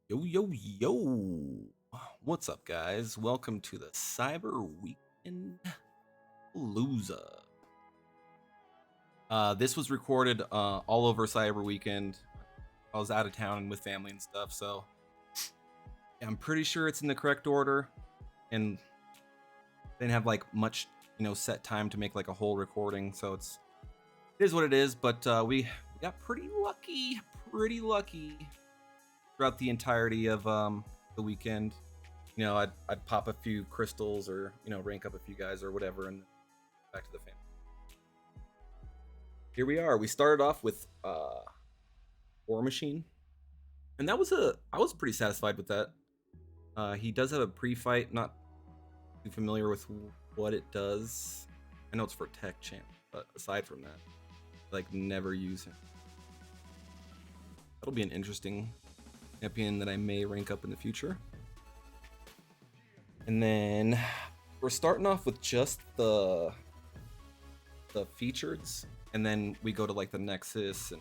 Yo, yo, yo. What's up, guys? Welcome to the Cyber Weekend Palooza. This was recorded all over Cyber Weekend. I was out of town and with family and stuff, so yeah, I'm pretty sure it's in the correct order. And didn't have like much, set time to make like a whole recording, so it is what it is. But we got pretty lucky throughout the entirety of the weekend. I'd pop a few crystals or rank up a few guys or whatever, and back to the family. Here we are. We started off with War Machine, and I was pretty satisfied with that. He does have a pre-fight. Not too familiar with what it does. I know it's for tech champ, but aside from that, like never use him. That'll be an interesting champion that I may rank up in the future. And then we're starting off with just the featureds, and then we go to like the Nexus,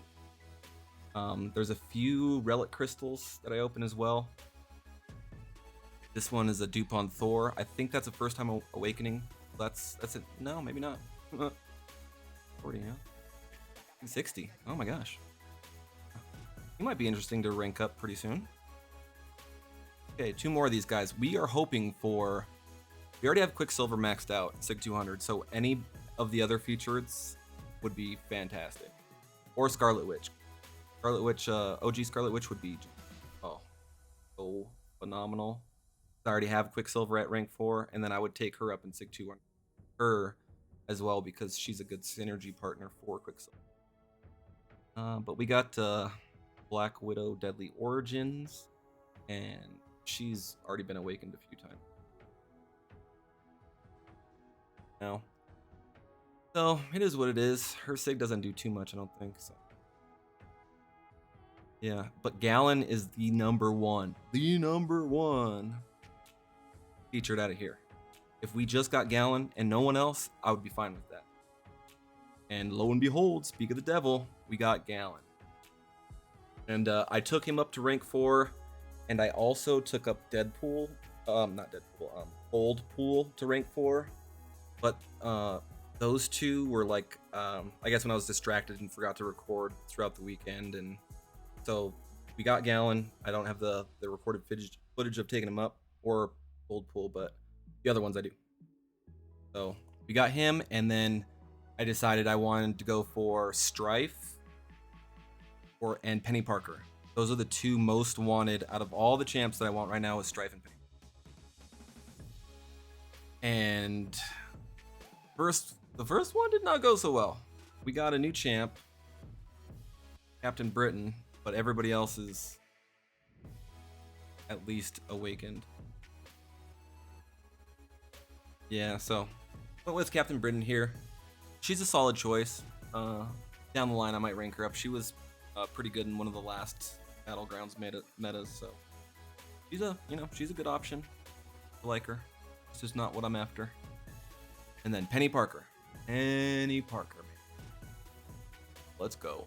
and there's a few relic crystals that I open as well. This one is a dupe on Thor. I think that's a first time awakening. That's it. No, maybe not. 40, yeah. 60. Oh my gosh. He might be interesting to rank up pretty soon. Okay, two more of these guys. We are hoping for... We already have Quicksilver maxed out, Sig 200, so any of the other features would be fantastic. Or Scarlet Witch. OG Scarlet Witch would be so phenomenal. I already have Quicksilver at rank 4, and then I would take her up in Sig 200. Her as well, because she's a good synergy partner for Quicksilver. But we got Black Widow Deadly Origins, and she's already been awakened a few times now. So it is what it is. Her Sig doesn't do too much, I don't think. So yeah, but Gallon is the number one featured out of here. If we just got Gallon and no one else, I would be fine with that. And lo and behold, speak of the devil, we got Gallon. And I took him up to rank 4, and I also took up Old Pool to rank 4. But those two were like, I guess when I was distracted and forgot to record throughout the weekend, and so we got Gallon. I don't have the recorded footage of taking him up or Old Pool, but the other ones I do. So we got him, and then I decided I wanted to go for Strife and Penny Parker. Those are the two most wanted out of all the champs that I want right now is Strife and Penny. And the first one did not go so well. We got a new champ, Captain Britain, but everybody else is at least awakened. Yeah, so went with Captain Britain here. She's a solid choice. Down the line, I might rank her up. She was pretty good in one of the last Battlegrounds metas, so she's a good option. I like her. It's just not what I'm after. And then Penny Parker. Let's go.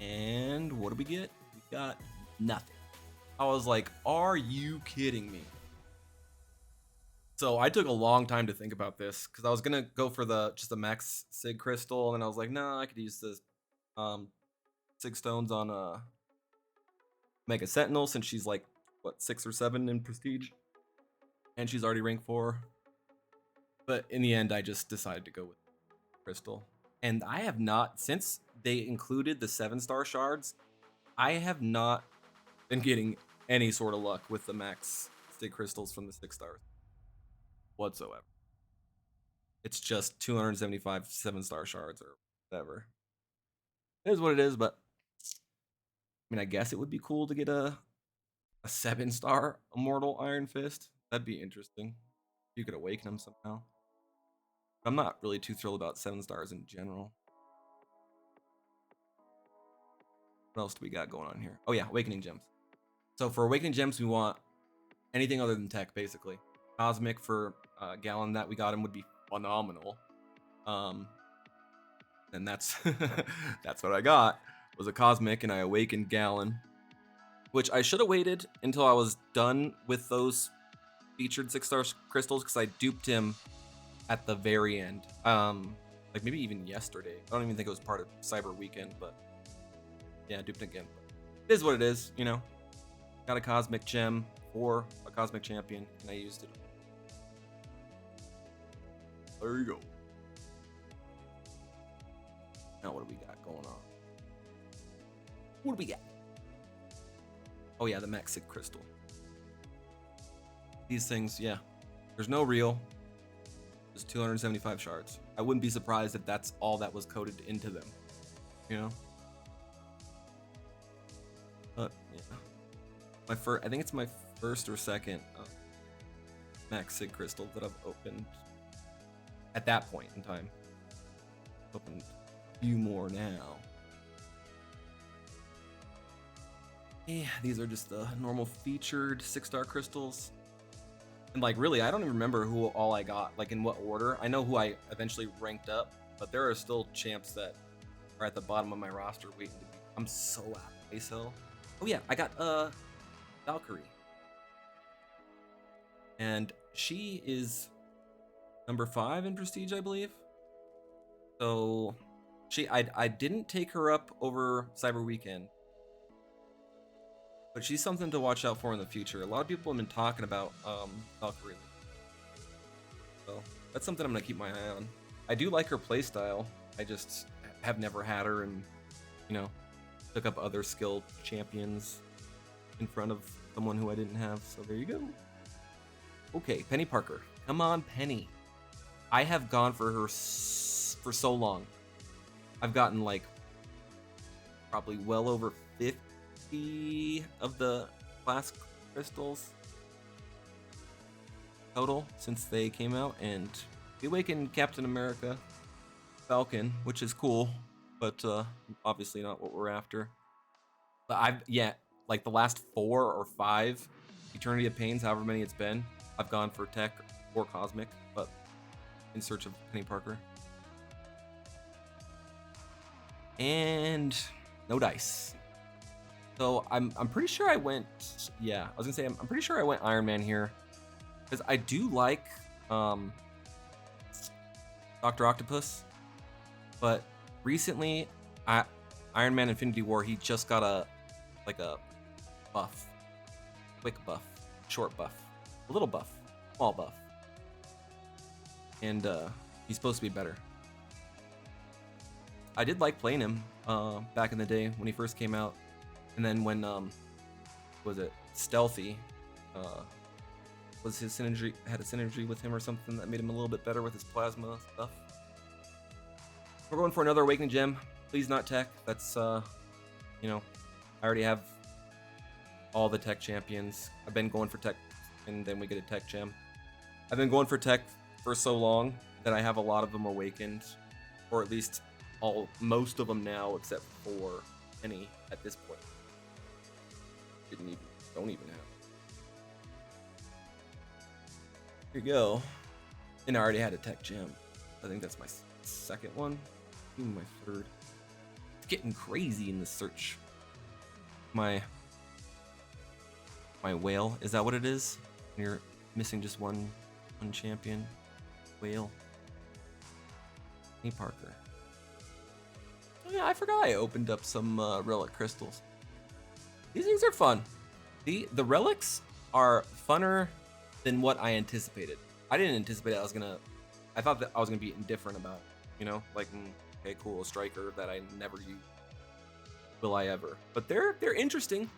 And what do we get? We got nothing. I was like, are you kidding me? So I took a long time to think about this because I was gonna go for just the max Sig crystal, and I was like, nah, I could use this Sig stones on Mega Sentinel since she's like 6 or 7 in prestige, and she's already rank 4. But in the end, I just decided to go with crystal, and I have not, since they included the 7-star shards, I have not been getting any sort of luck with the max Sig crystals from the 6 stars whatsoever. It's just 275 7-star shards or whatever. It is what it is, but I mean, I guess it would be cool to get a 7-star Immortal Iron Fist. That'd be interesting. You could awaken him somehow. I'm not really too thrilled about 7 stars in general. What else do we got going on here? Oh yeah, Awakening Gems. So for Awakening Gems, we want anything other than tech, basically. Cosmic for Gallon that we got him would be phenomenal. And that's that's what I got, was a Cosmic, and I awakened Gallon. which I should have waited until I was done with those featured 6-star crystals, because I duped him at the very end. Like maybe even yesterday. I don't even think it was part of Cyber Weekend, but yeah, I duped again. But it is what it is, you know. Got a cosmic gem for a cosmic champion, and I used it. There you go. Now what do we got going on? What do we got? Oh yeah, the MCOC crystal. These things, yeah. There's no real. There's 275 shards. I wouldn't be surprised if that's all that was coded into them. You know? But yeah. I think it's my first or second MCOC crystal that I've opened at that point in time. Opened a few more now. Yeah, these are just the normal featured 6-star crystals. And like really, I don't even remember who all I got, like in what order. I know who I eventually ranked up, but there are still champs that are at the bottom of my roster waiting to be. I'm so out of ASL. Oh yeah, I got Valkyrie. And she is number 5 in prestige, I believe. So I didn't take her up over Cyber Weekend. But she's something to watch out for in the future. A lot of people have been talking about Valkyrie. So that's something I'm gonna keep my eye on. I do like her playstyle. I just have never had her, and you know, took up other skilled champions in front of someone who I didn't have. So there you go. Okay, Penny Parker. Come on, Penny. I have gone for her for so long. I've gotten like probably well over 50 of the class crystals total since they came out, and we awakened Captain America Falcon, which is cool, but obviously not what we're after. But like the last 4 or 5 Eternity of Pains, however many it's been, I've gone for tech or cosmic, but in search of Penny Parker. And no dice. So I'm pretty sure I went, yeah, I was gonna say I'm pretty sure I went Iron Man here, because I do like Dr. Octopus, but recently Iron Man Infinity War, he just got a buff, quick buff, short buff, a little buff, small buff, and he's supposed to be better. I did like playing him back in the day when he first came out. And then when was it Stealthy was his synergy, had a synergy with him or something that made him a little bit better with his plasma stuff. We're going for another Awakening Gem. Please not tech. That's you know, I already have all the tech champions. I've been going for tech, and then we get a tech gem. I've been going for tech for so long that I have a lot of them awakened, or at least most of them now, except for Penny at this point. Don't even have. Here you go. And I already had a tech gem. I think that's my second one. Even my third. It's getting crazy in the search. My whale, is that what it is? You're missing just one champion. Whale. Penny Parker. Oh yeah, I forgot I opened up some relic crystals. These things are fun. The relics are funner than what I anticipated. I didn't anticipate I thought that I was gonna be indifferent about it, you know, like okay, cool, a striker that I never use. Will I ever? But they're interesting.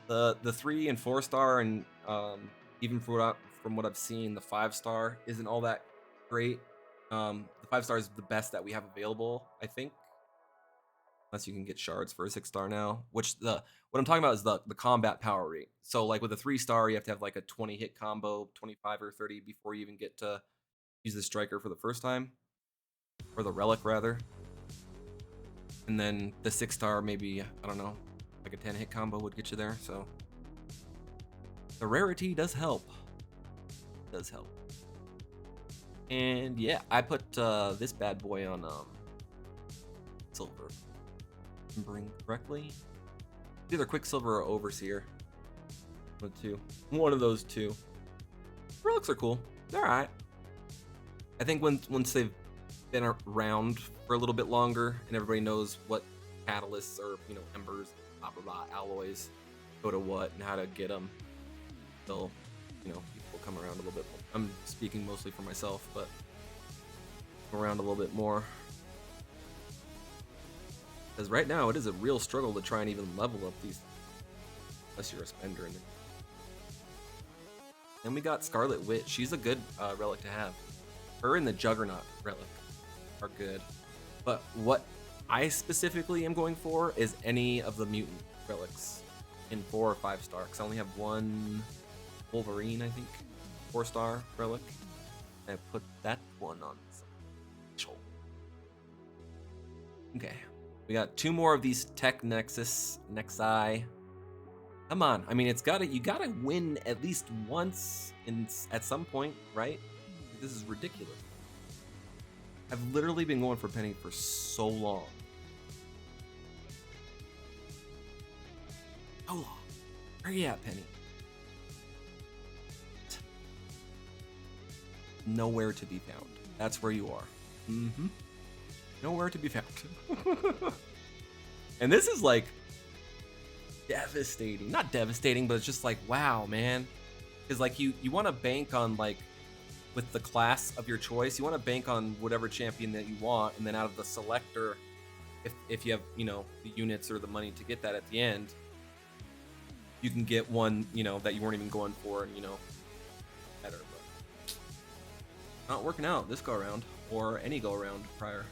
The 3 and 4-star, and even from what I've seen, the 5-star isn't all that great. The 5-star is the best that we have available, I think. Unless you can get shards for a 6-star now, which what I'm talking about is the combat power rate. So like with a 3-star, you have to have like a 20 hit combo, 25 or 30 before you even get to use the striker for the first time, or the relic rather. And then the 6-star, maybe, I don't know, like a 10 hit combo would get you there. So the rarity does help. Does help. And yeah, I put this bad boy on silver. Remembering correctly. It's either Quicksilver or Overseer. One of those two. Relics are cool. They're alright. I think once they've been around for a little bit longer and everybody knows what catalysts or embers, blah blah blah, alloys go to what and how to get them, they'll people will come around a little bit more. I'm speaking mostly for myself, but around a little bit more. Because right now it is a real struggle to try and even level up these, unless you're a spender in it. Then we got Scarlet Witch. She's a good relic to have. Her and the Juggernaut relic are good. But what I specifically am going for is any of the mutant relics in 4 or 5 star. Because I only have one Wolverine, I think, 4-star relic. And I put that one on special. Okay. We got 2 more of these Tech Nexi. Come on. I mean, you gotta win at least once at some point, right? This is ridiculous. I've literally been going for Penny for so long. So long. Where are you at, Penny? Nowhere to be found. That's where you are. Mm-hmm. Nowhere to be found. And this is like devastating. Not devastating, but it's just like, wow, man. Because like you want to bank on like, with the class of your choice, you want to bank on whatever champion that you want, and then out of the selector, if you have the units or the money to get that at the end, you can get one that you weren't even going for, and better. But not working out this go around, or any go around prior.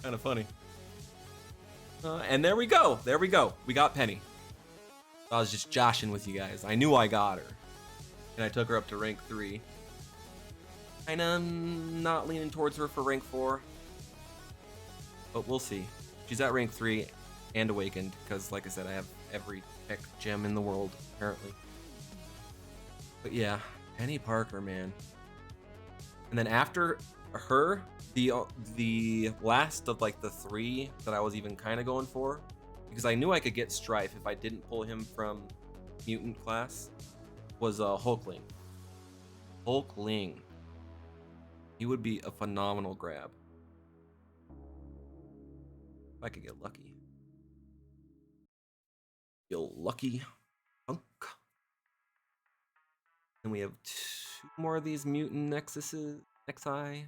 Kind of funny. And there we go. We got Penny. I was just joshing with you guys. I knew I got her. And I took her up to rank 3. Kinda not leaning towards her for rank 4. But we'll see. She's at rank 3 and awakened, because like I said, I have every tech gem in the world, apparently. But yeah, Penny Parker, man. And then after her, the last of like the 3 that I was even kind of going for, because I knew I could get Strife if I didn't pull him from mutant class, was Hulkling. Hulkling. He would be a phenomenal grab. If I could get lucky. Feel lucky. Punk. And we have 2 more of these mutant Nexi.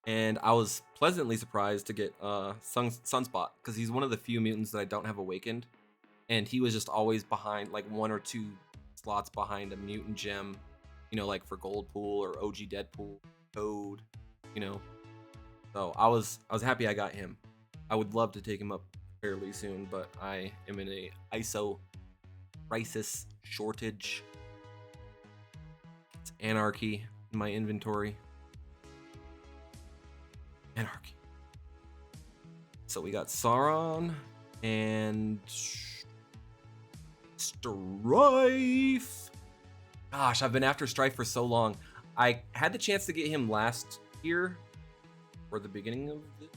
And I was pleasantly surprised to get Sunspot, because he's one of the few mutants that I don't have awakened. And he was just always behind, like 1 or 2 slots behind a mutant gem, like for Gold Pool or OG Deadpool, Toad, So I was happy I got him. I would love to take him up fairly soon, but I am in a ISO crisis shortage. It's Anarchy in my inventory. Anarchy. So we got Sauron and Strife. Gosh, I've been after Strife for so long. I had the chance to get him last year, or the beginning of it,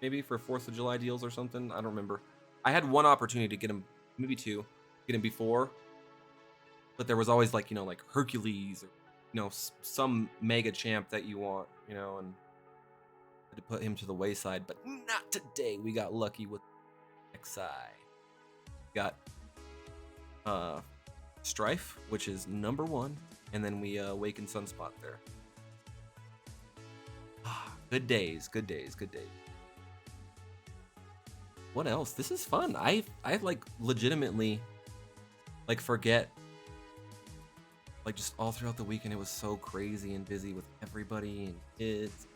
maybe for 4th of July deals or something. I don't remember. I had one opportunity to get him, maybe 2, get him before, but there was always like like Hercules or some mega champ that you want, and had to put him to the wayside. But not today. We got lucky with XI. Got Strife, which is number 1, and then we awaken Sunspot there. Good days. What else? This is fun. I like legitimately like forget, like just all throughout the weekend it was so crazy and busy with everybody and kids.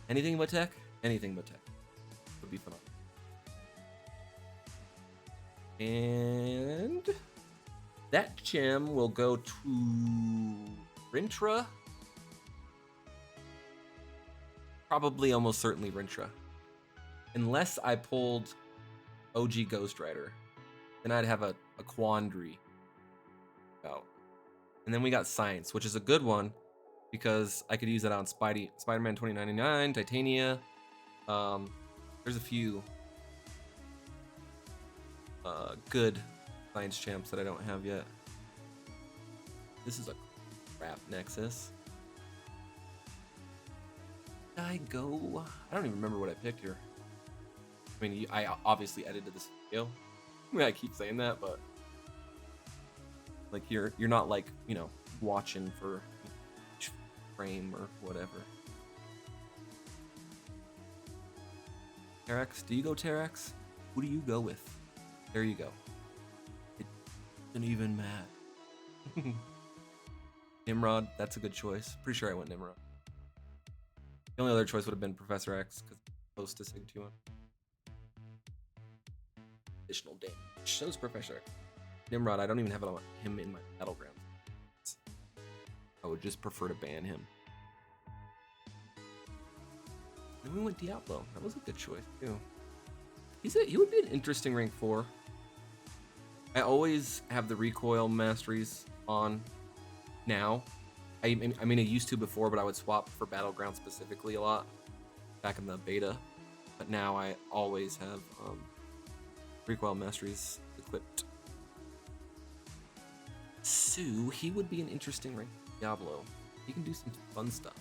Anything but tech would be phenomenal. And that gem will go to Rintra. Probably almost certainly Rintra. Unless I pulled OG Ghost Rider. Then I'd have a quandary out. And then we got Science, which is a good one because I could use that on Spider-Man 2099, Titania, There's a few good science champs that I don't have yet. This is a crap Nexus. Did I go? I don't even remember what I picked here. I mean, I obviously edited this video. I mean, I keep saying that, but like you're not like, you know, watching for each frame or whatever. Terex, do you go Terex? Who do you go with? There you go. It doesn't even matter. Nimrod, that's a good choice. Pretty sure I went Nimrod. The only other choice would have been Professor X because close to Sig 2. Additional damage. Shows Professor X. Nimrod, I don't even have him in my battlegrounds. I would just prefer to ban him. Then we went Diablo. That was a good choice too. He would be an interesting rank 4. I always have the recoil masteries on now. I mean, I used to before, but I would swap for battleground specifically a lot back in the beta. But now I always have recoil masteries equipped. So he would be an interesting rank Diablo. He can do some fun stuff.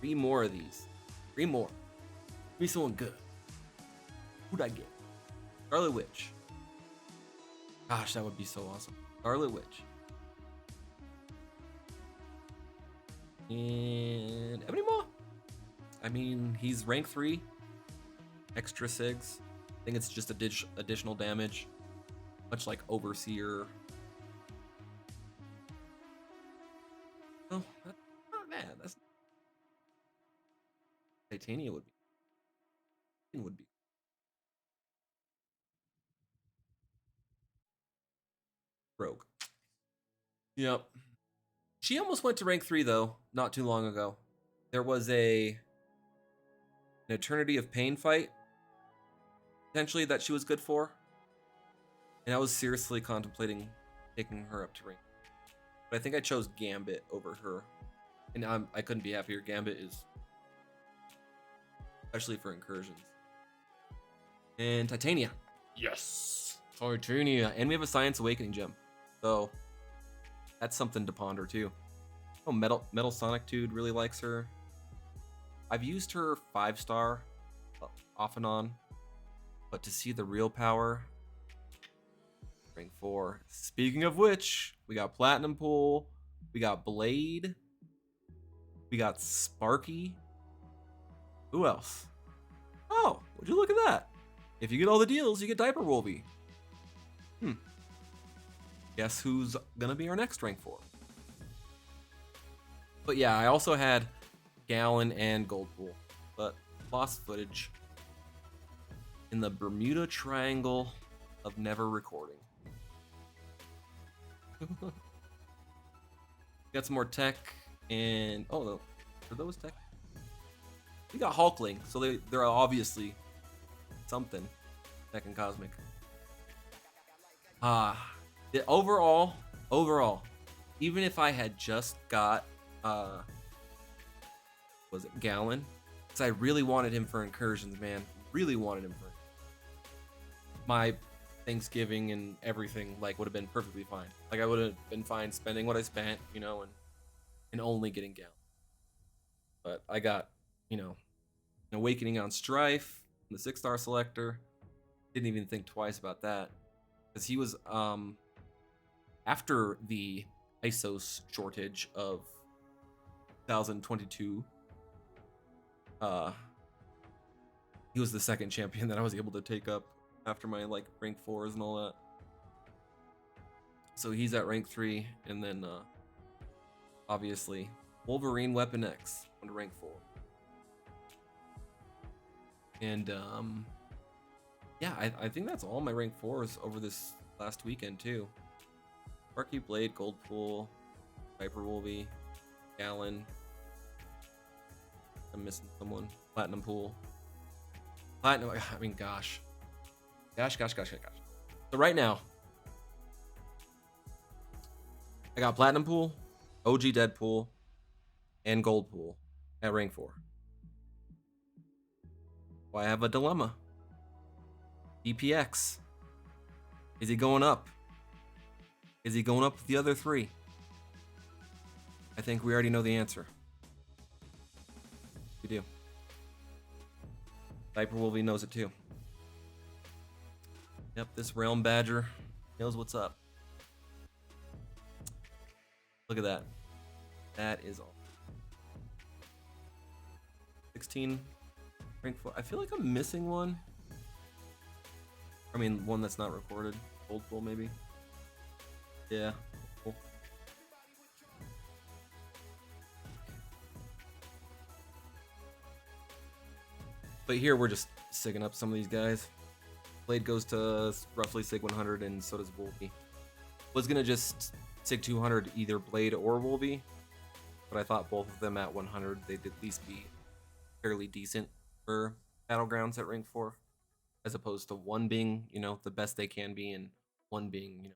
3 more of these. 3 more. Give me someone good. Who'd I get? Scarlet Witch. Gosh, that would be so awesome. Scarlet Witch. And Ebony Maw. I mean, he's rank 3. Extra SIGs. I think it's just additional damage. Much like Overseer. Oh, that's not bad. That's Titania would be. Rogue. Yep. She almost went to rank 3 though, not too long ago. There was an Eternity of Pain fight, potentially, that she was good for. And I was seriously contemplating taking her up to rank. But I think I chose Gambit over her. And I couldn't be happier. Gambit is, especially for incursions. And Titania. Yes! Titania. And we have a Science Awakening gem. So that's something to ponder too. Oh, Metal Sonic Dude really likes her. I've used her 5-star off and on, but to see the real power, rank 4. Speaking of which, we got Platinumpool, we got Blade, we got Sparky. Who else? Oh, would you look at that? If you get all the deals, you get Diaper Wolvie. Guess who's gonna be our next rank 4? But yeah, I also had Gallon and Goldpool, but lost footage in the Bermuda Triangle of never recording. Got some more tech, and oh, are those tech? We got Hulkling, so they're obviously something. Tech and Cosmic. Overall, even if I had just got was it Gallon? Because I really wanted him for incursions, man. Really wanted him for my Thanksgiving and everything. Like, would have been perfectly fine. Like, I would have been fine spending what I spent, you know, and only getting Gallon. But I got, you know, an Awakening on Strife, the 6-star selector. Didn't even think twice about that, because he was after the ISOS shortage of 2022. He was the second champion that I was able to take up after my like rank 4s and all that. So he's at rank 3, and then obviously Wolverine Weapon X on to rank 4. And yeah, I think that's all my rank 4s over this last weekend too. Sparky, Blade, Goldpool, Viper Wolvie, Gallon. I'm missing someone. Platinumpool. I mean, gosh. So right now, I got Platinumpool, OG Deadpool, and Goldpool at rank 4. Well, I have a dilemma. DPX. Is he going up? Is he going up with the other three? I think we already know the answer. We do. Viper Wolvie knows it too. Yep, this Realm Badger knows what's up. Look at that. That is all. 16 rank 4. I feel like I'm missing one. I mean, one that's not recorded. Gold pool, maybe. Yeah. Cool. But here we're just sigging up some of these guys. Blade goes to roughly sig 100, and so does Wolvie. Was gonna just sig 200 either Blade or Wolvie, but I thought both of them at 100 they'd at least be fairly decent for Battlegrounds at rank 4, as opposed to one being, you know, the best they can be, and one being, you know,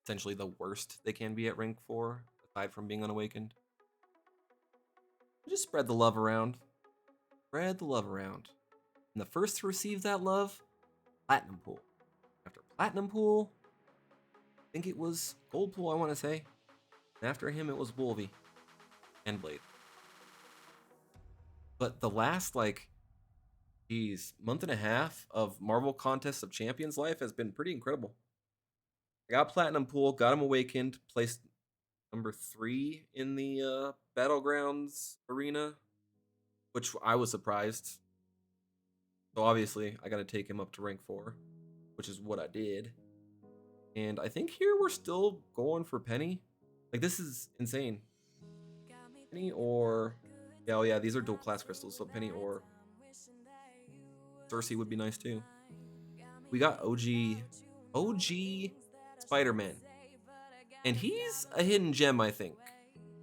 essentially the worst they can be at rank 4, aside from being unawakened. Just spread the love around. Spread the love around. And the first to receive that love, Platinumpool. After Platinumpool, I think it was Goldpool, I want to say. And after him, it was Wolvie and Blade. But the last, like, month and a half of Marvel Contest of Champions life has been pretty incredible. I got Platinumpool, got him awakened, placed number 3 in the Battlegrounds arena, which I was surprised. So obviously, I got to take him up to rank 4, which is what I did. And I think here we're still going for Penny. Like, this is insane. Penny or... Yeah, oh yeah, these are dual class crystals, so Penny or Cersei would be nice too. We got OG Spider-Man. And he's a hidden gem, I think.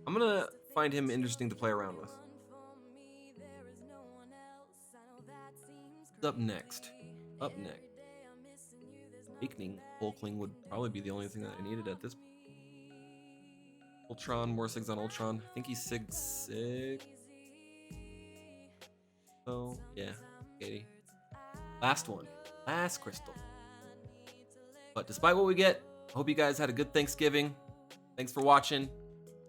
I'm gonna find him interesting to play around with. Up next. Awakening Hulkling would probably be the only thing that I needed at this point. Ultron, more sigs on Ultron. I think he's sig 6. Oh, yeah. 80. Last one. Last crystal. But despite what we get, I hope you guys had a good Thanksgiving. Thanks for watching.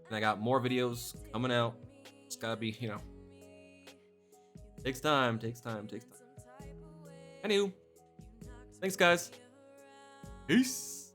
And I got more videos coming out. It's gotta be, you know. Takes time. Anywho. Thanks, guys. Peace.